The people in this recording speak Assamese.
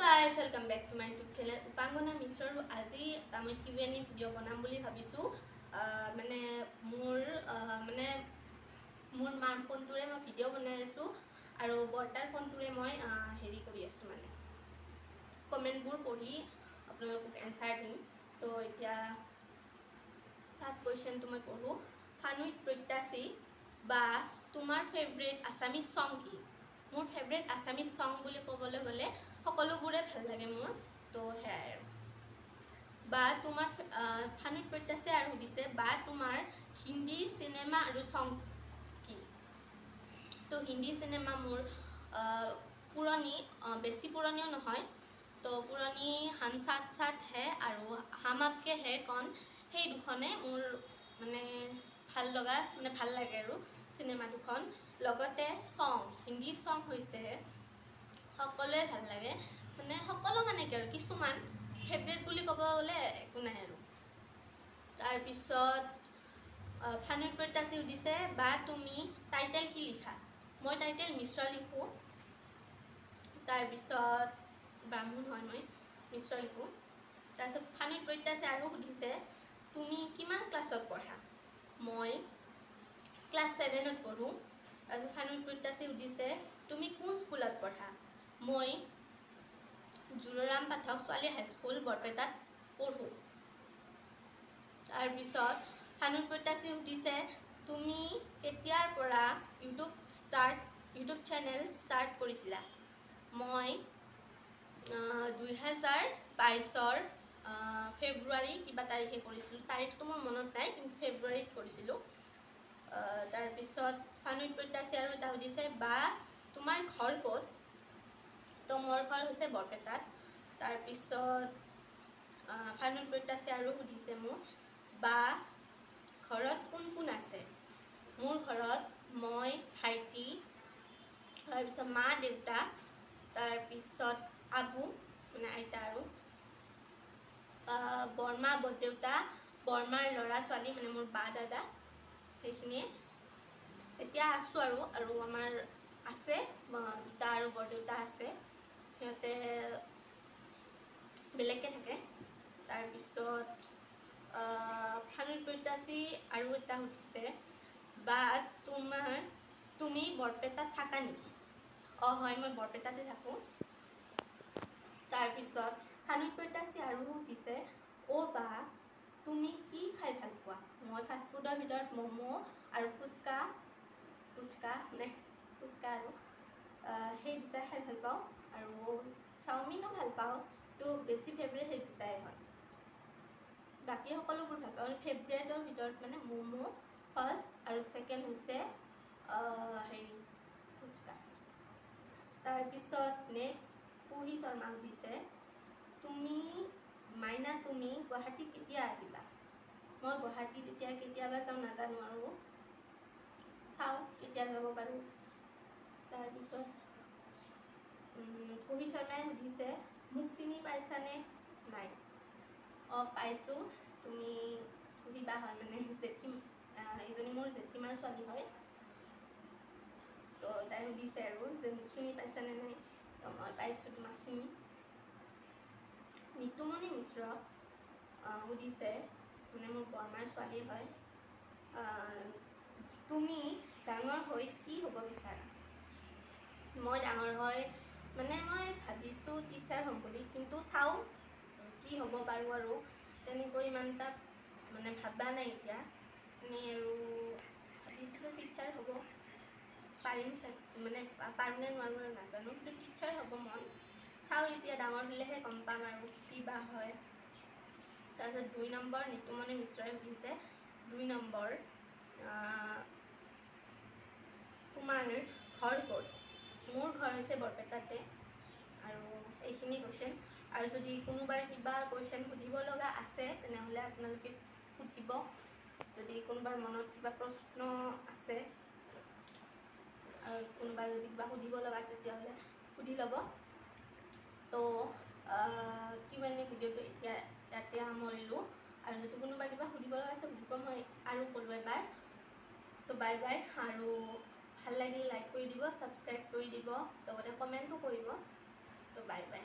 guys, welcome back to my YouTube channel Upangona Mishra. আজি আমি Q&A ভিডিও বনাম বুলি ভাবিছো মানে মোৰ মাৰ ফোনটোৰে মই ভিডিও বনাই আছো আৰু বৰ্তাৰ ফোনটোৰে মই হেৰি কৰি আছো মানে কমেন্টবোৰ পঢ়ি আপোনালোকক এনসাৰ দিম তো এতিয়া ফাৰ্স্ট কোৱেশ্চনটো মই পঢ়ো ফানুইত প্ৰত্যাশী বা তোমাৰ ফেভাৰিট আসামিজ সং কি মোৰ ফেভাৰিট আসামিজ সং বুলি ক'বলৈ গ'লে সকলোবোৰে ভাল লাগে মোৰ তো হেয়াৰ বা তোমাৰ ফানুইত প্ৰত্যাশী আৰু দিছে বা তোমাৰ হিন্দী সিনেমা আৰু সং কি তো হিন্দী সিনেমা মোৰ পুৰণি বেছি পুৰণিও নহয় তো পুৰণি হাম সাথ সাথ হে আৰু হাম আপকে হে কন সেই দুখনে মোৰ মানে ভাল লগা মানে ভাল লাগে আৰু সিনেমা দুখন লগতে সং হিন্দী সং হৈছে সকলোৱে ভাল লাগে মানে সকলো মানে কি আৰু কিছুমান ফেভাৰিট বুলি ক'ব গ'লে একো নাই আৰু তাৰ পিছত ফানুইত প্ৰত্যাশী উদিছে বা তুমি টাইটেল কি লিখা মই টাইটেল মিশ্ৰ লিখো তাৰ পিছত ব্ৰাহ্মণ হয় মই মিশ্ৰ লিখো তাৰ পিছত ফানুইত প্ৰত্যাশী আৰু সুধিছে তুমি কিমান ক্লাছত পঢ়া মই ক্লাছ 7 ত পঢ়ো তাৰপিছত ফানুইত প্ৰত্যাশী সুধিছে তুমি কোন স্কুলত পঢ়া মই জুৰাৰাম পাঠক ছোৱালী হাইস্কুল বৰপেটাত পঢ়ো তাৰ পিছত ফানুইত প্ৰত্যাশী সুধিছে তুমি কেতিয়াৰ পৰা ইউটিউব চেনেল ষ্টাৰ্ট কৰিছিলা মই 2022 ফেব্ৰুৱাৰী কিবা তাৰিখে কৰিছিলো তাৰিখটো মোৰ মনত নাই কিন্তু ফেব্ৰুৱাৰীত কৰিছিলো তাৰ পিছত ফানুইত প্ৰত্যাশী আৰু এটা সুধিছে বা তোমাৰ ঘৰ ক'ত তো মোৰ ঘৰ হৈছে বৰপেটাত তাৰ পিছত ফানুইত প্ৰত্যাশী আৰু সুধিছে মোক বা ঘৰত কোন কোন আছে মোৰ ঘৰত মই ভাইটি তাৰ পিছত মা দেউতা তাৰ পিছত আবু মানে আইতা আৰু বৰমা বৰদেউতা বৰমাৰ ল'ৰা ছোৱালী মানে মোৰ বা দাদা সেইখিনিয়ে এতিয়া আছো আৰু আমাৰ আছে দুটা আৰু বৰদেউতা আছে সিহঁতে বেলেগকে থাকে তাৰ পিছত ফানুইত প্ৰত্যাশী আৰু এটা সুধিছে বা তুমি বৰপেটাত থাকা নেকি হয় মই বৰপেটাতে থাকো তাৰ পিছত ফানুইত প্ৰত্যাশী আৰু সুধিছে বা তুমি কি খাই ভাল পোৱা মই ফাষ্ট ফুডৰ ভিতৰত ম'ম' আৰু ফুচকা মানে ফুচকা আৰু সেই দুটা খাই ভাল পাওঁ আৰু চাওমিনো ভাল পাওঁ তো বেছি ফেভাৰিট সেই দুটাই হয় বাকী সকলোবোৰ ভাল পাওঁ ফেভাৰিটৰ ভিতৰত মানে ম'ম' ফাৰ্ষ্ট আৰু ছেকেণ্ড হৈছে হেৰি ফুচকা তাৰপিছত নেক্সট পুহি শৰ্মা সুধিছে তুমি গুৱাহাটীত কেতিয়া আহিবা মই গুৱাহাটীত এতিয়া কেতিয়াবা যাওঁ নাজানো আৰু চাওঁ কেতিয়া যাব পাৰোঁ তাৰপিছত পুহি শৰ্মাই সুধিছে মোক চিনি পাইছানে নাই পাইছোঁ তুমি সুধিবা হয় মানে এইজনী মোৰ জেঠীমাৰ ছোৱালী হয় তো তাই সুধিছে আৰু যে মোক চিনি পাইছানে নাই তো মই পাইছোঁ তোমাক চিনি নিতুমণি মিশ্ৰ সুধিছে মানে মোৰ বৰমাৰ ছোৱালী হয় তুমি ডাঙৰ হৈ কি হ'ব বিচাৰা মই ডাঙৰ হৈ মানে মই ভাবিছোঁ টিচাৰ হ'ম বুলি কিন্তু চাওঁ কি হ'ব পাৰোঁ আৰু তেনেকৈ ইমান এটা মানে ভাবা নাই এতিয়া এনেই আৰু ভাবিছোঁ যে টিচাৰ হ'ব পাৰিম মানে পাৰোঁনে নোৱাৰোঁ আৰু নাজানো কিন্তু টিচাৰ হ'ব মন চাওঁ এতিয়া ডাঙৰ হ'লেহে গম পাম আৰু কি বা হয় তাৰপিছত 2 নম্বৰ নিতুমণি মিশ্ৰই সুধিছে 2 নম্বৰ তোমাৰ ঘৰ ক'ত মোৰ ঘৰ হৈছে বৰপেটাতে আৰু এইখিনি কোৱেশ্চন আৰু যদি কোনোবাৰ কিবা কোৱেশ্চন সুধিব লগা আছে তেনেহ'লে আপোনালোকে সুধিব যদি কোনোবাৰ মনত কিবা প্ৰশ্ন আছে আৰু কোনোবা যদি কিবা সুধিব লগা আছে তেতিয়াহ'লে সুধি ল'ব তো Q&A ভিডিঅ'টো এতিয়া ইয়াতে সামৰিলোঁ আৰু যদি কোনোবা কিবা সুধিব লগা আছে সুধিব মই আৰু ক'লোঁ এবাৰ তো বাই বাই আৰু ভাল লাগিলে লাইক কৰি দিব ছাবস্ক্ৰাইব কৰি দিব লগতে কমেণ্টো কৰিব তো বাই বাই